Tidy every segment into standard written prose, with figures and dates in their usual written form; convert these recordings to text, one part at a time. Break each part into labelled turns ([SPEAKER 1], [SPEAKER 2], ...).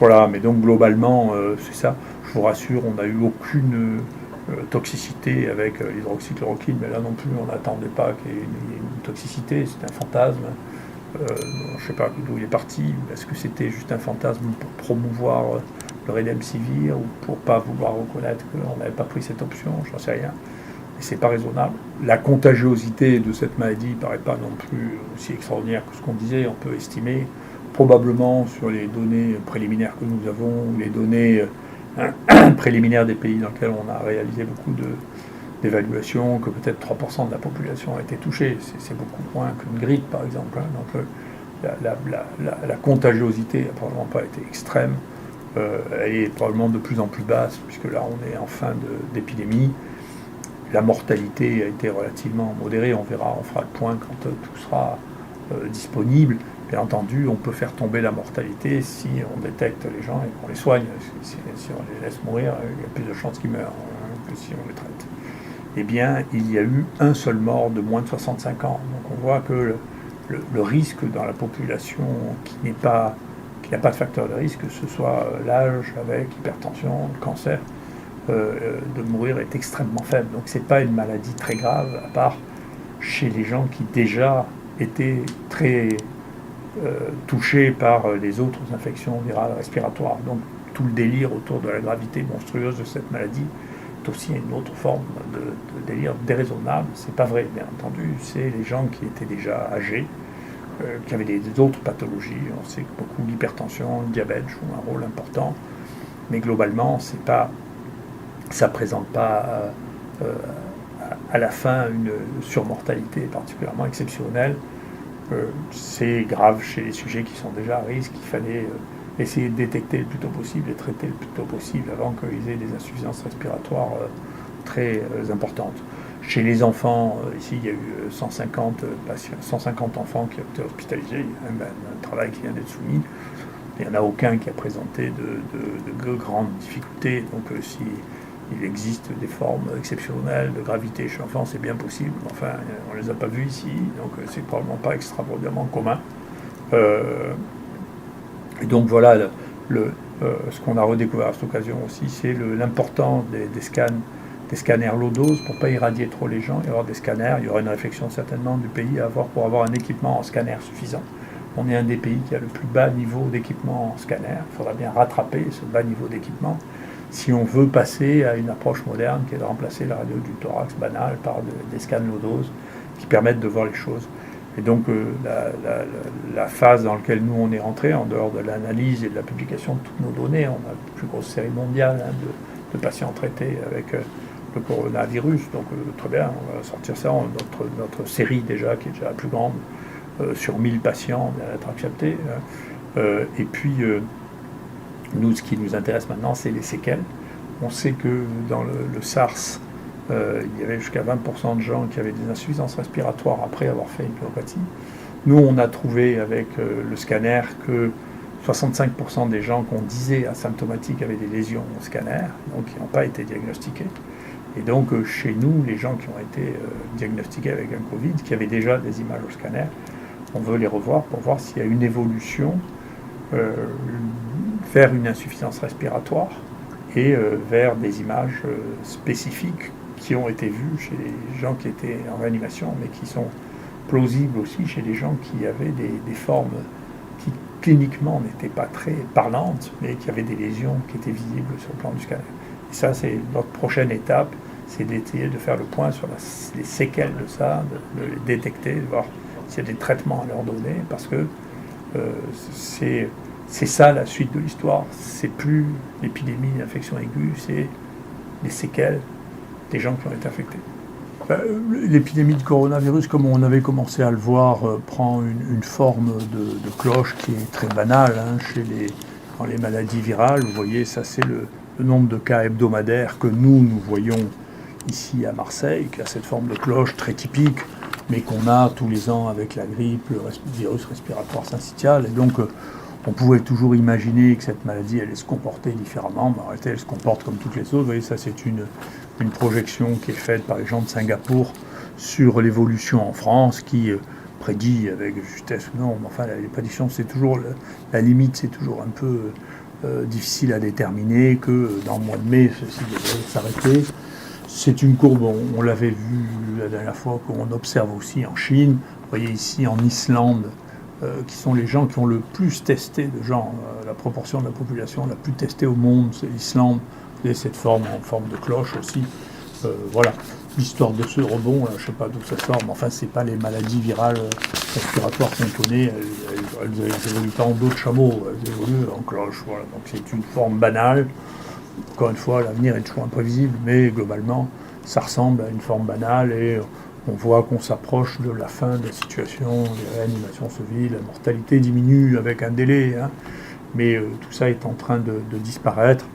[SPEAKER 1] Voilà, mais donc globalement, c'est ça. Je vous rassure, on n'a eu aucune toxicité avec l'hydroxychloroquine, mais là non plus, on n'attendait pas qu'il y ait une toxicité, c'est un fantasme. Je ne sais pas d'où il est parti, est-ce que c'était juste un fantasme pour promouvoir le Remdesivir ou pour ne pas vouloir reconnaître qu'on n'avait pas pris cette option, j'en sais rien. Et c'est pas raisonnable. La contagiosité de cette maladie ne paraît pas non plus aussi extraordinaire que ce qu'on disait. On peut estimer probablement sur les données préliminaires que nous avons, ou les données préliminaires des pays dans lesquels on a réalisé beaucoup d'évaluations, que peut-être 3% de la population a été touchée. C'est beaucoup moins qu'une grippe, par exemple. Donc la contagiosité n'a probablement pas été extrême. Elle est probablement de plus en plus basse, puisque là, on est en fin d'épidémie. La mortalité a été relativement modérée. On verra, on fera le point quand tout sera disponible. Bien entendu, on peut faire tomber la mortalité si on détecte les gens et qu'on les soigne. Si on les laisse mourir, il y a plus de chances qu'ils meurent que si on les traite. Eh bien, il y a eu un seul mort de moins de 65 ans. Donc on voit que le risque dans la population qui n'a pas de facteur de risque, que ce soit l'âge avec hypertension, le cancer, de mourir est extrêmement faible. Donc c'est pas une maladie très grave, à part chez les gens qui déjà étaient très touchés par les autres infections virales respiratoires. Donc tout le délire autour de la gravité monstrueuse de cette maladie est aussi une autre forme de délire déraisonnable. C'est pas vrai, bien entendu. C'est les gens qui étaient déjà âgés, qui avaient des autres pathologies. On sait que beaucoup l'hypertension, le diabète jouent un rôle important, mais globalement, ça ne présente pas à la fin une surmortalité particulièrement exceptionnelle. C'est grave chez les sujets qui sont déjà à risque. Il fallait essayer de détecter le plus tôt possible et traiter le plus tôt possible avant qu'ils aient des insuffisances respiratoires très importantes. Chez les enfants, ici il y a eu 150 enfants qui ont été hospitalisés. Il y a un travail qui vient d'être soumis. Il n'y en a aucun qui a présenté de grandes difficultés. Donc s'il existe des formes exceptionnelles de gravité chez l'enfant, c'est bien possible. Enfin, on ne les a pas vues ici, donc c'est probablement pas extraordinairement commun. Et donc voilà, ce qu'on a redécouvert à cette occasion aussi, c'est l'importance des scanners low dose pour ne pas irradier trop les gens et avoir des scanners. Il y aura une réflexion certainement du pays à avoir pour avoir un équipement en scanner suffisant. On est un des pays qui a le plus bas niveau d'équipement en scanner. Il faudra bien rattraper ce bas niveau d'équipement si on veut passer à une approche moderne qui est de remplacer la radio du thorax banale par des scans low dose qui permettent de voir les choses. Et donc la phase dans laquelle nous on est rentré, en dehors de l'analyse et de la publication de toutes nos données, on a la plus grosse série mondiale de patients traités avec le coronavirus. Donc très bien, on va sortir ça. Notre série déjà, qui est déjà la plus grande, sur 1000 patients, vient d'être acceptée. Et puis, nous, ce qui nous intéresse maintenant, c'est les séquelles. On sait que dans le SARS, il y avait jusqu'à 20% de gens qui avaient des insuffisances respiratoires après avoir fait une pneumopathie. Nous, on a trouvé avec le scanner que 65% des gens qu'on disait asymptomatiques avaient des lésions au scanner, donc qui n'ont pas été diagnostiqués. Et donc, chez nous, les gens qui ont été diagnostiqués avec un Covid, qui avaient déjà des images au scanner, on veut les revoir pour voir s'il y a une évolution vers une insuffisance respiratoire et vers des images spécifiques qui ont été vues chez les gens qui étaient en réanimation, mais qui sont plausibles aussi chez les gens qui avaient des formes qui cliniquement n'étaient pas très parlantes, mais qui avaient des lésions qui étaient visibles sur le plan du scanner. Et ça, c'est notre prochaine étape, c'est d'essayer de faire le point sur les séquelles de ça, de les détecter, de voir s'il y a des traitements à leur donner, parce que c'est ça la suite de l'histoire. C'est plus l'épidémie d'infection aiguë, c'est les séquelles des gens qui ont été infectés. L'épidémie de coronavirus, comme on avait commencé à le voir, prend une forme de cloche qui est très banale dans les maladies virales. Vous voyez, ça c'est le nombre de cas hebdomadaires que nous voyons ici à Marseille, qui a cette forme de cloche très typique, mais qu'on a tous les ans avec la grippe, le virus respiratoire syncytial. Et donc, on pouvait toujours imaginer que cette maladie allait se comporter différemment, mais en réalité, elle se comporte comme toutes les autres. Vous voyez, ça, c'est une projection qui est faite par les gens de Singapour sur l'évolution en France, qui prédit avec justesse ou non, mais enfin, les prédictions, c'est toujours la limite, c'est toujours un peu difficile à déterminer, que dans le mois de mai, ceci devrait s'arrêter. C'est une courbe, on l'avait vu la dernière fois, qu'on observe aussi en Chine. Vous voyez ici en Islande, qui sont les gens qui ont le plus testé de gens. La proportion de la population la plus testée au monde, c'est l'Islande. Vous avez cette forme en forme de cloche aussi. Voilà. L'histoire de ce rebond, là, je ne sais pas d'où ça sort, mais enfin, ce n'est pas les maladies virales respiratoires qu'on connaît. Elles évoluent pas en dos de chameau, elles évoluent en cloche. Voilà. Donc c'est une forme banale. Encore une fois, l'avenir est toujours imprévisible, mais globalement, ça ressemble à une forme banale et on voit qu'on s'approche de la fin de la situation, les réanimations se vident, la mortalité diminue avec un délai, hein, mais tout ça est en train de disparaître.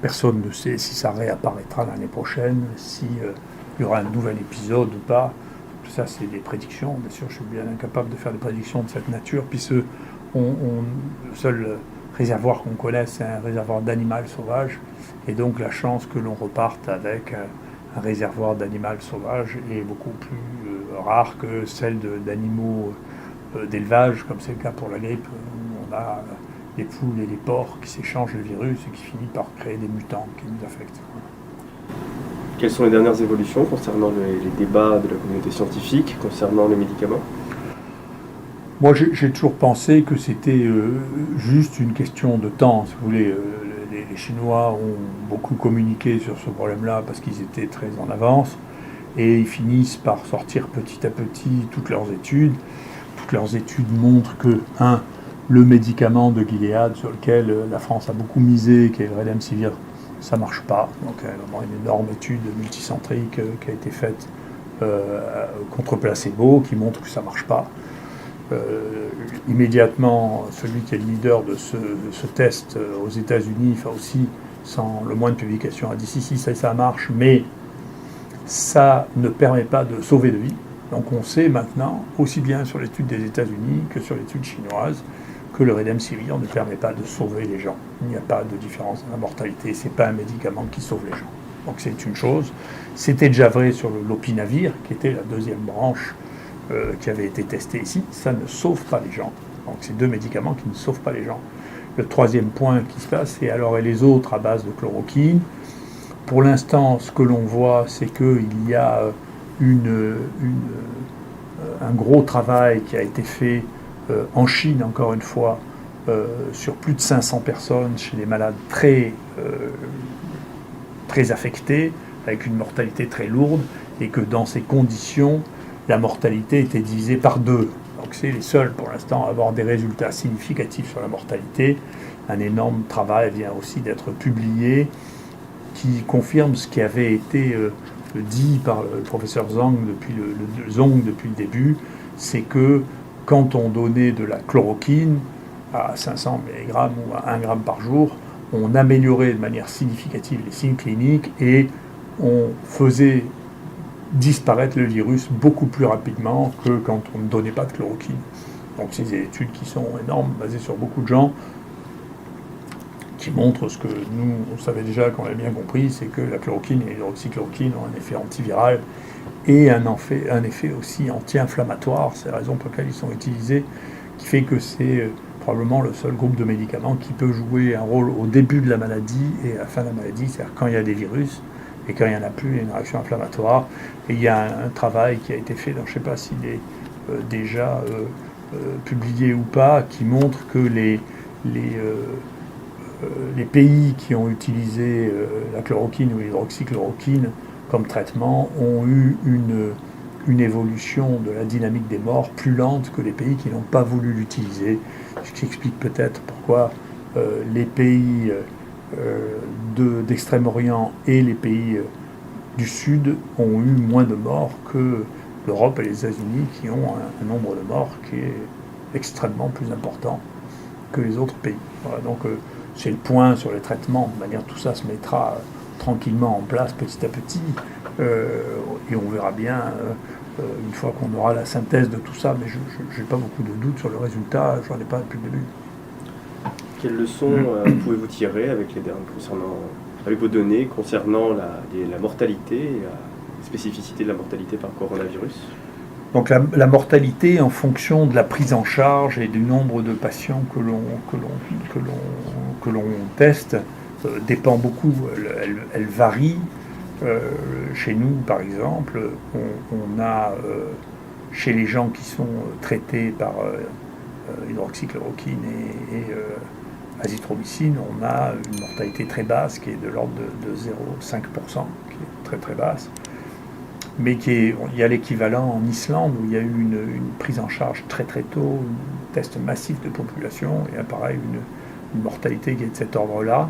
[SPEAKER 1] Personne ne sait si ça réapparaîtra l'année prochaine, si il y aura un nouvel épisode ou pas. Tout ça, c'est des prédictions. Bien sûr, je suis bien incapable de faire des prédictions de cette nature, puisque le seul réservoir qu'on connaisse, c'est un réservoir d'animal sauvage, et donc la chance que l'on reparte avec un réservoir d'animal sauvage est beaucoup plus rare que celle d'animaux d'élevage, comme c'est le cas pour la grippe, où on a les poules et les porcs qui s'échangent le virus et qui finit par créer des mutants qui nous affectent.
[SPEAKER 2] Quelles sont les dernières évolutions concernant les débats de la communauté scientifique, concernant les médicaments ?
[SPEAKER 1] Moi, j'ai toujours pensé que c'était juste une question de temps. Si vous voulez, les Chinois ont beaucoup communiqué sur ce problème-là parce qu'ils étaient très en avance et ils finissent par sortir petit à petit toutes leurs études. Toutes leurs études montrent que, le médicament de Gilead sur lequel la France a beaucoup misé, qui est le Redemsivir, ça ne marche pas. Donc, il y a vraiment une énorme étude multicentrique qui a été faite contre placebo qui montre que ça ne marche pas. Immédiatement, celui qui est le leader de ce test aux États-Unis, enfin aussi sans le moins de publications, a dit si ça marche, mais ça ne permet pas de sauver de vie. Donc on sait maintenant, aussi bien sur l'étude des États-Unis que sur l'étude chinoise, que le Redemsivir ne permet pas de sauver les gens. Il n'y a pas de différence dans la mortalité, ce n'est pas un médicament qui sauve les gens. Donc c'est une chose. C'était déjà vrai sur le lopinavir, qui était la deuxième branche qui avait été testée ici. Ça ne sauve pas les gens. Donc c'est deux médicaments qui ne sauvent pas les gens. Le troisième point qui se passe, c'est alors et les autres à base de chloroquine. Pour l'instant, ce que l'on voit, c'est qu'il y a un gros travail qui a été fait en Chine, encore une fois, sur plus de 500 personnes chez des malades très affectés, avec une mortalité très lourde, et que dans ces conditions, la mortalité était divisée par 2. Donc c'est les seuls pour l'instant à avoir des résultats significatifs sur la mortalité. Un énorme travail vient aussi d'être publié qui confirme ce qui avait été dit par le professeur Zhang depuis le début, c'est que quand on donnait de la chloroquine à 500 mg ou à 1 g par jour, on améliorait de manière significative les signes cliniques et on faisait disparaître le virus beaucoup plus rapidement que quand on ne donnait pas de chloroquine. Donc c'est des études qui sont énormes, basées sur beaucoup de gens, qui montrent ce que nous, on savait déjà, qu'on avait bien compris, c'est que la chloroquine et l'hydroxychloroquine ont un effet antiviral et un effet aussi anti-inflammatoire. C'est la raison pour laquelle ils sont utilisés, qui fait que c'est probablement le seul groupe de médicaments qui peut jouer un rôle au début de la maladie et à la fin de la maladie, c'est-à-dire quand il y a des virus, et quand il n'y en a plus, il y a une réaction inflammatoire. Et il y a un travail qui a été fait, donc je ne sais pas s'il est déjà publié ou pas, qui montre que les pays qui ont utilisé la chloroquine ou l'hydroxychloroquine comme traitement ont eu une évolution de la dynamique des morts plus lente que les pays qui n'ont pas voulu l'utiliser, ce qui explique peut-être pourquoi les pays d'Extrême-Orient et les pays du Sud ont eu moins de morts que l'Europe et les États-Unis qui ont un nombre de morts qui est extrêmement plus important que les autres pays. Voilà, donc c'est le point sur les traitements. De manière, tout ça se mettra tranquillement en place petit à petit et on verra bien une fois qu'on aura la synthèse de tout ça, mais je n'ai pas beaucoup de doutes sur le résultat, je n'en ai pas depuis le début.
[SPEAKER 2] Quelles leçons pouvez-vous tirer avec vos données concernant la mortalité et la spécificité de la mortalité par coronavirus ?
[SPEAKER 1] Donc la mortalité en fonction de la prise en charge et du nombre de patients que l'on teste dépend beaucoup, elle varie. Chez nous, par exemple, on a, chez les gens qui sont traités par hydroxychloroquine et azithromycine, on a une mortalité très basse qui est de l'ordre de 0,5%, qui est très très basse. Mais il y a l'équivalent en Islande où il y a eu une prise en charge très très tôt, un test massif de population, et pareil, une mortalité qui est de cet ordre-là.